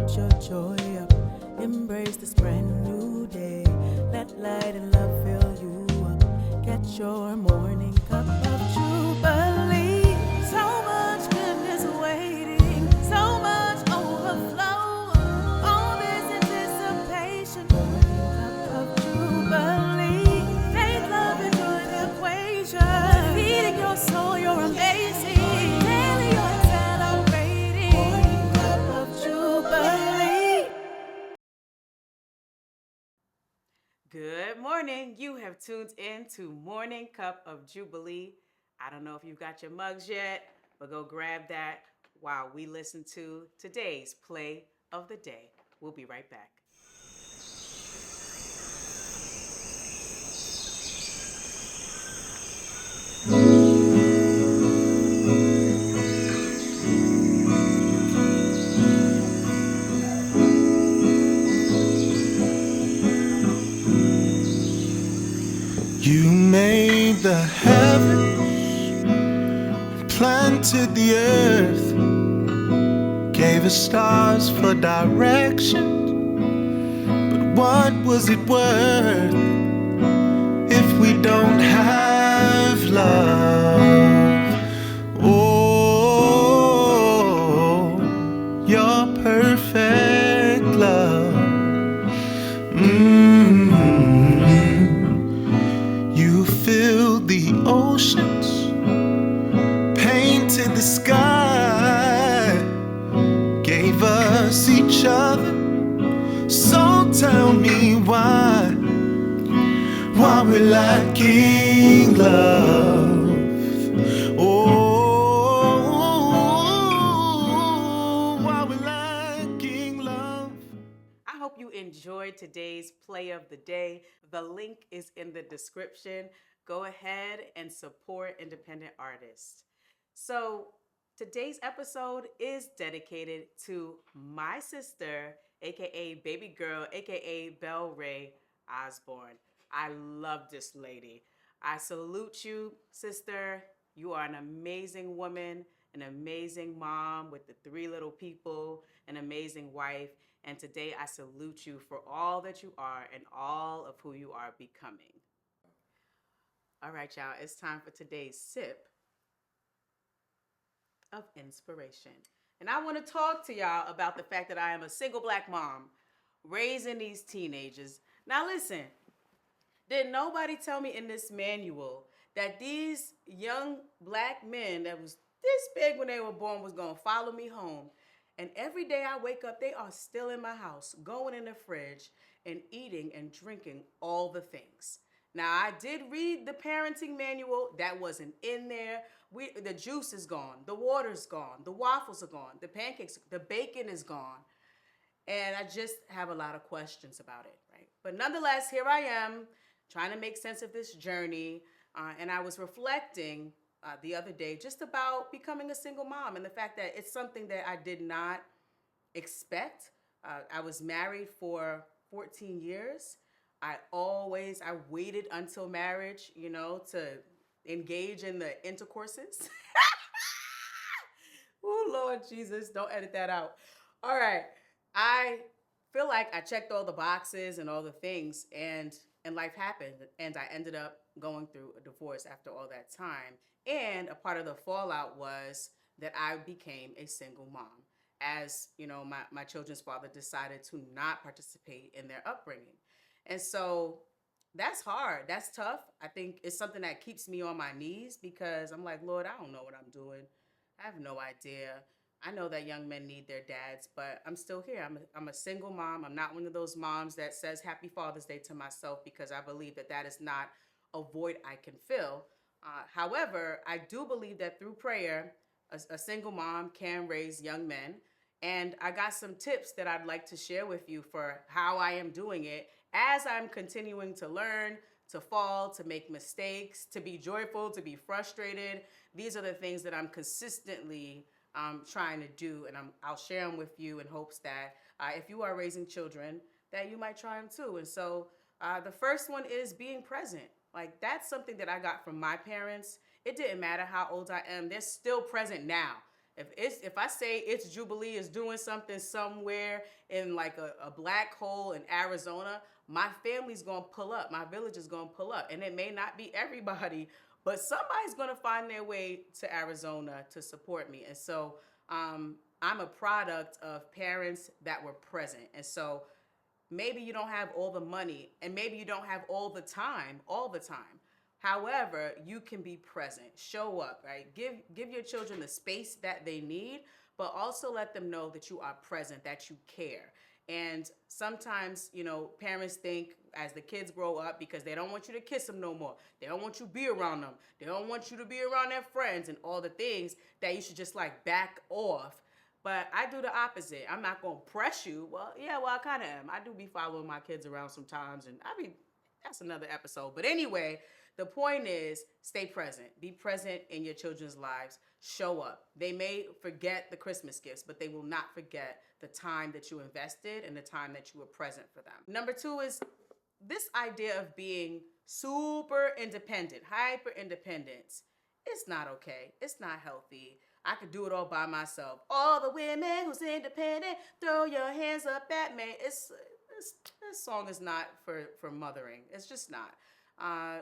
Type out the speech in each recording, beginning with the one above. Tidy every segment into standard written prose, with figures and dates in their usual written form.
Get your joy up, embrace this brand new day. Let light and love fill you up. Get your morning cup of jubilee. So much goodness waiting, so much overflow. All this anticipation. Morning cup of jubilee. Faith, love, and joy, the equation. Feeding your soul, you're amazing. Daily you're celebrating. Morning cup of jubilee. Good morning. You have tuned in to Morning Cup of Jubilee. I don't know if you've got your mugs yet, but go grab that while we listen to today's play of the day. We'll be right back. You made the heavens, planted the earth, gave us stars for direction. But what was it worth if we don't have love? Oh, your perfect love. You filled the oceans, painted the sky, gave us each other. So tell me why we're lacking love. Oh, why we're lacking love. I hope you enjoyed today's play of the day. The link is in the description. Go ahead and support independent artists. So, today's episode is dedicated to my sister, aka baby girl, aka BelRaye Osborne. I love this lady. I salute you, sister. You are an amazing woman, an amazing mom with the 3 little people, an amazing wife. And today I salute you for all that you are and all of who you are becoming. All right, y'all, it's time for today's sip of inspiration. And I want to talk to y'all about the fact that I am a single black mom raising these teenagers. Now, listen, did nobody tell me in this manual that these young black men that was this big when they were born was going to follow me home? And every day I wake up, they are still in my house, going in the fridge and eating and drinking all the things. Now, I did read the parenting manual. That wasn't in there. The juice is gone. The water's gone. The waffles are gone. The pancakes, the bacon is gone. And I just have a lot of questions about it, right? But nonetheless, here I am trying to make sense of this journey. And I was reflecting the other day just about becoming a single mom and the fact that it's something that I did not expect. I was married for 14 years. I waited until marriage, to engage in the intercourses. Oh, Lord Jesus, don't edit that out. All right. I feel like I checked all the boxes and all the things, and life happened, and I ended up going through a divorce after all that time. And a part of the fallout was that I became a single mom, as my children's father decided to not participate in their upbringing. And so that's hard. That's tough. I think it's something that keeps me on my knees because I'm like, Lord, I don't know what I'm doing. I have no idea. I know that young men need their dads, but I'm still here. I'm a single mom. I'm not one of those moms that says Happy Father's Day to myself because I believe that is not a void I can fill. However, I do believe that through prayer, a single mom can raise young men. And I got some tips that I'd like to share with you for how I am doing it as I'm continuing to learn, to fall, to make mistakes, to be joyful, to be frustrated. These are the things that I'm consistently trying to do, and I'll share them with you in hopes that if you are raising children, that you might try them too. And so the first one is being present. Like, that's something that I got from my parents. It didn't matter how old I am. They're still present now. If I say It's Jubilee is doing something somewhere in like a black hole in Arizona, my family's gonna pull up, my village is gonna pull up, and it may not be everybody, but somebody's gonna find their way to Arizona to support me. And so I'm a product of parents that were present. And so maybe you don't have all the money, and maybe you don't have all the time. However, you can be present, show up, right? Give your children the space that they need, but also let them know that you are present, that you care. And sometimes, parents think as the kids grow up, because they don't want you to kiss them no more, they don't want you to be around them, they don't want you to be around their friends and all the things, that you should just like back off. But I do the opposite. I'm not going to press you. Well, I kind of am. I do be following my kids around sometimes, and that's another episode. But anyway, the point is, stay present. Be present in your children's lives. Show up. They may forget the Christmas gifts, but they will not forget the time that you invested and the time that you were present for them. Number 2 is this idea of being super independent, hyper independence. It's not okay. It's not healthy. I could do it all by myself. All the women who's independent, throw your hands up at me. This song is not for mothering. It's just not.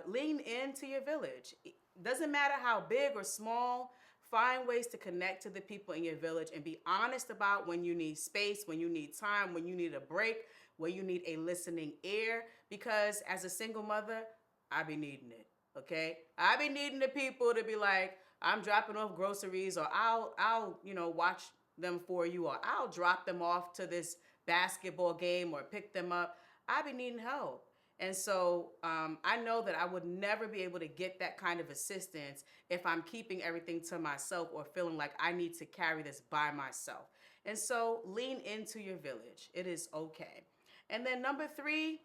Lean into your village. It doesn't matter how big or small. Find ways to connect to the people in your village and be honest about when you need space, when you need time, when you need a break, when you need a listening ear. Because as a single mother, I be needing it. Okay? I be needing the people to be like, I'm dropping off groceries, or I'll watch them for you, or I'll drop them off to this basketball game or pick them up. I be needing help. And so I know that I would never be able to get that kind of assistance if I'm keeping everything to myself or feeling like I need to carry this by myself. And so lean into your village. It is okay. And then number 3,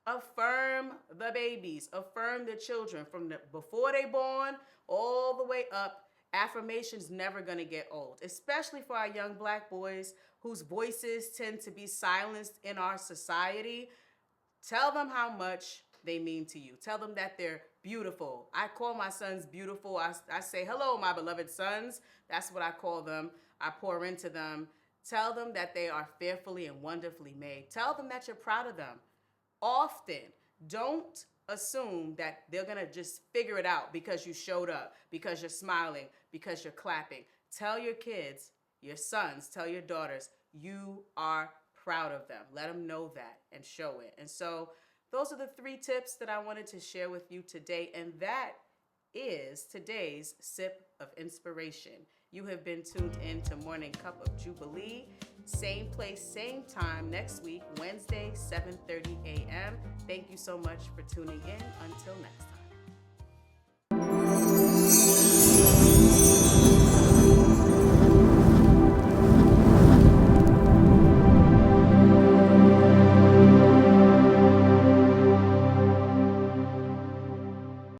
affirm the babies, affirm the children from before they born all the way up. Affirmation's never gonna get old, especially for our young black boys whose voices tend to be silenced in our society. Tell them how much they mean to you. Tell them that they're beautiful. I call my sons beautiful. I say, hello, my beloved sons. That's what I call them. I pour into them. Tell them that they are fearfully and wonderfully made. Tell them that you're proud of them. Often, don't assume that they're going to just figure it out because you showed up, because you're smiling, because you're clapping. Tell your kids, your sons, tell your daughters, you are proud of them. Let them know that and show it. And so those are the 3 tips that I wanted to share with you today. And that is today's sip of inspiration. You have been tuned in to Morning Cup of Jubilee. Same place, same time next week, Wednesday, 7:30 a.m. Thank you so much for tuning in. Until next time.